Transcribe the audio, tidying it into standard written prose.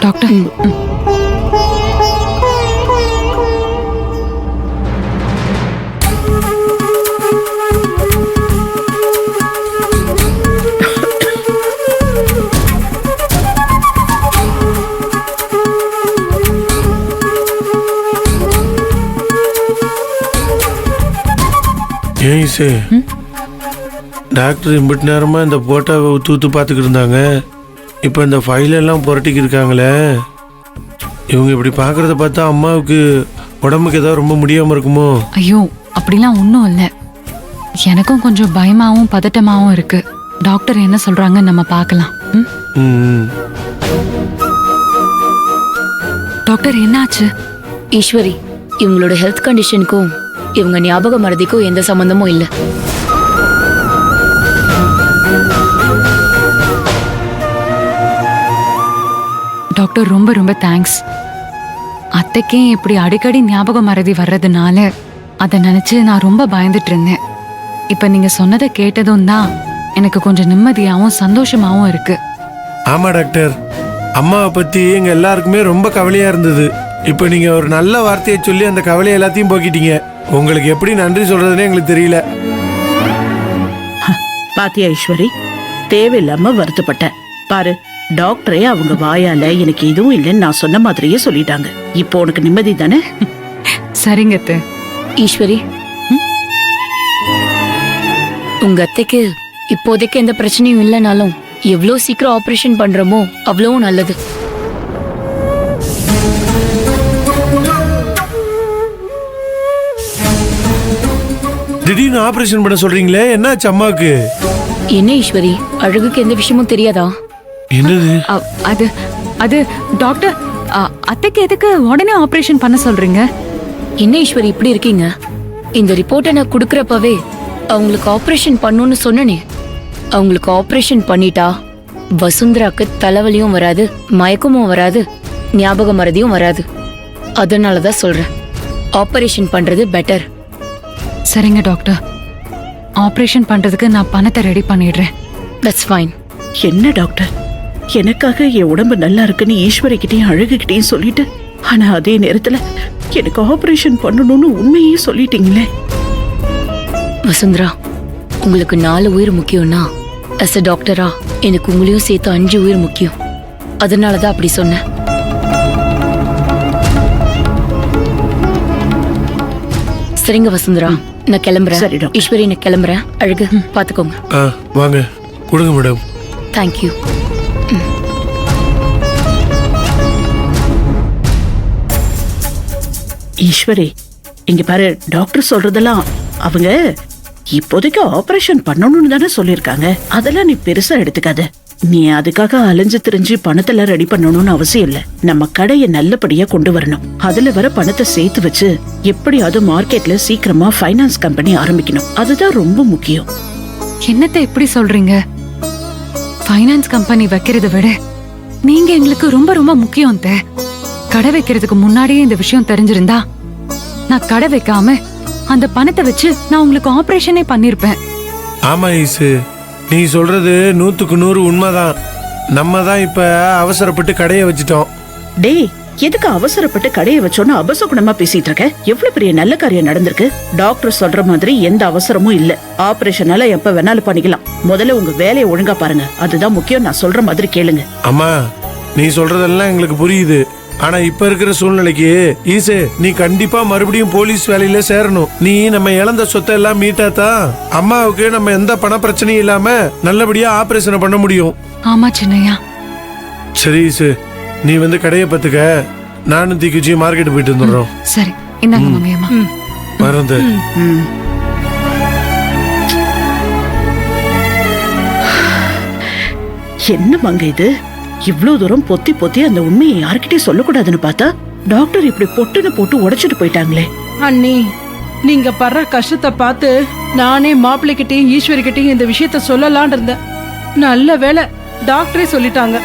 Doctor. ஏன் ஈசு, doctor இம்பிட்டு நேரமா இந்த போட்டோவை ஊத்து பார்த்துக்கிட்டு இருந்தாங்க. இப்போ இந்த ஃபைலெல்லாம் புரட்டிக்கு இருக்காங்களே, இவங்க இப்படி பார்க்கறத பார்த்தா அம்மாவுக்கு உடம்புக்கு ஏதாவது ரொம்ப முடியாமல் இருக்குமோ? ஐயோ, அப்படிலாம் ஒன்றும் இல்லை. எனக்கும் கொஞ்சம் பயமாவும் பதட்டமாவும் இருக்கு. டாக்டர் என்ன சொல்றாங்க நம்ம பார்க்கலாம். டாக்டர் என்னாச்சு? ஈஸ்வரி, இவங்களோட ஹெல்த் கண்டிஷனுக்கும் இவங்க ஞாபக மறதிக்கும் எந்த சம்பந்தமும் இல்லை. டாக்டர் ரொம்ப ரொம்ப தேங்க்ஸ். அத்தைக்கே இப்படி அடிக்கடி ஞாபக மறதி வர்றதுனால அதை நினைச்சு நான் ரொம்ப பயந்துட்டு இருந்தேன். இப்ப நீங்க சொன்னதை கேட்டதும் தான் எனக்கு கொஞ்சம் நிம்மதியாவும் சந்தோஷமாவும் இருக்கு. ஆமா டாக்டர், அம்மாவை பத்தி எங்க எல்லாருக்குமே ரொம்ப கவலையா இருந்தது. இப்போ நீங்க ஒரு நல்ல வார்த்தையை சொல்லி அந்த கவலை எல்லாத்தையும் போக்கிட்டீங்க. உங்களுக்கு எப்படி நன்றி சொல்றதுன்னு எங்களுக்கு தெரியல. பாத்தியா ஈஸ்வரி, தேவையில்லாம வருத்தப்பட்டேன் பாரு. டாக்டரே அவங்க வாயால எனக்கு எதுவும் இல்லைன்னு நான் சொன்ன மாதிரியே சொல்லிட்டாங்க. இப்போ உனக்கு நிம்மதி தானே? சரிங்க அத்தை. ஈஸ்வரி, உங்க அத்தைக்கு இப்போதைக்கு எந்த பிரச்சனையும் இல்லைனாலும் எவ்வளோ சீக்கிரம் ஆபரேஷன் பண்றோமோ அவ்வளோ நல்லது. திடீர்னு ஆபரேஷன் பண்ண சொல்றீங்களே, என்னாச்சு அம்மாவுக்கு? என்ன ஈஸ்வரி, அழகுக்கு எந்த விஷயமும் தெரியாதா? என்னது அது அது டாக்டர், அத்தைக்கு எதுக்கு உடனே ஆபரேஷன் பண்ண சொல்றீங்க? என்ன ஈஸ்வரி இப்படி இருக்கீங்க? இந்த ரிப்போர்ட்டை நான் கொடுக்கறப்பவே அவங்களுக்கு ஆபரேஷன் பண்ணணும்னு சொன்னனே. அவங்களுக்கு ஆபரேஷன் பண்ணிட்டா வசுந்தராக்கு தலைவலியும் வராது, மயக்கமும் வராது, ஞாபக மறதியும் வராது. அதனாலதான் சொல்றேன், ஆபரேஷன் பண்றது பெட்டர். சரிங்க டாக்டர், ஆபரேஷன் பண்றதுக்கு நான் பணத்தை ரெடி பண்ணிடுறேன். That's fine. என்ன டாக்டர், எனக்காக என் உடம்பு நல்லா இருக்குன்னு ஈஸ்வரி கிட்டையும் அழகுகிட்டையும் சொல்லிட்டு, ஆனா அதே நேரத்துல எனக்கு ஆபரேஷன் பண்ணணும்னு உண்மையே சொல்லிட்டீங்களே. வசுந்தரா, உங்களுக்கு 4 உயிர் முக்கியம்னா அஸ் அ டாக்டரா எனக்கு உங்களையும் சேர்த்து 5 உயிர் முக்கியம். அதனாலதான் அப்படி சொன்னேன். சரிங்க வசுந்தரா, நான் கிளம்புறேன். சரி டாக்டர். ஈஸ்வரி, நான் கிளம்புறேன். அழகு பாத்துக்கோங்க. வாங்க கொடுங்க மேடம். தேங்க்யூ. ஈஸ்வரி, இங்க பாரு, டாக்டர் சொல்றதெல்லாம் அவங்க இப்போதைக்கு ஆபரேஷன் பண்ணணும்னு தானே சொல்லிருக்காங்க. அதெல்லாம் நீ பெருசா எடுத்துக்காத. நீ அதுக்காக அலைஞ்சு திரிஞ்சு பணத்தெல்லாம் ரெடி பண்ணணும்னு அவசியம் இல்ல. நம்ம கடையை நல்லபடியா கொண்டு வரணும். அதுல வர பணத்தை சேர்த்து வச்சு எப்படியாவது மார்க்கெட்ல சீக்கிரமா ஃபைனான்ஸ் கம்பெனி ஆரம்பிக்கணும். அதுதான் ரொம்ப முக்கியம். என்னத்தை எப்படி சொல்றீங்க? ஃபைனான்ஸ் கம்பெனி வைக்கிறத விட நீங்க எங்களுக்கு ரொம்ப ரொம்ப முக்கியம் அத்தை. கடை வைக்கிறதுக்கு முன்னாடியே இந்த விஷயம் தெரிஞ்சிருந்தா நான் கடை வைக்காம அந்த பணத்தை வச்சு நான் உங்களுக்கு ஆபரேஷனே பண்ணிருப்பேன். ஆமா ஈசு, நீ சொல்றது 100க்கு 100 உண்மைதான். நம்ம தான் இப்ப அவசரப்பட்டு கடையை வச்சுட்டோம். டேய், எதுக்கு அவசரப்பட்டு கடையை வச்சோன்னு அபசகுணமா பேசிட்டு இருக்க? எவ்வளவு பெரிய நல்ல காரியம் நடந்திருக்கு. டாக்டர் சொல்ற மாதிரி எந்த அவசரமும் இல்ல. ஆபரேஷனால எப்ப வேணாலும் பண்ணிக்கலாம். முதல்ல உங்க வேலையை ஒழுங்கா பாருங்க, அதுதான் முக்கியம். நான் சொல்ற மாதிரி கேளுங்க. அம்மா, நீ சொல்றதெல்லாம் எங்களுக்கு புரியுது. ஆனா இப்ப இருக்கிற சூழ்நிலைக்கு ஈசு, நீ கண்டிப்பா மறுபடியும் போலீஸ் வேலையில சேரணும். நீ நம்ம இழந்த சொத்தை எல்லாம் மீட்டாதான் அம்மாவுக்கு நம்ம எந்த பண பிரச்சனையும் இல்லாம நல்லபடியா ஆபரேஷன் பண்ண முடியும். ஆமா சின்னையா. சரி ஈசு, நீ வந்து கடையை பத்துக்க, நானும் தீக்குச்சி மார்க்கெட் போயிட்டு வந்துடுறோம். சரி, இந்தாங்க மாமியம்மா. மறந்து என்ன மங்க இது? இவ்வளவு தூரம் பொத்தி பொத்தி அந்த உண்மையை யார்கிட்டயும் சொல்லக்கூடாதுன்னு பார்த்தா டாக்டர் இப்படி பொட்டுன்னு போட்டு உடைச்சிட்டு போயிட்டாங்களே. அண்ணி, நீங்க படுற கஷ்டத்தை பார்த்து நானே மாப்பிள்ளைகிட்டையும் ஈஸ்வரி கிட்டையும் இந்த விஷயத்த சொல்லலான் இருந்தேன். நல்ல வேளை டாக்டரே சொல்லிட்டாங்க.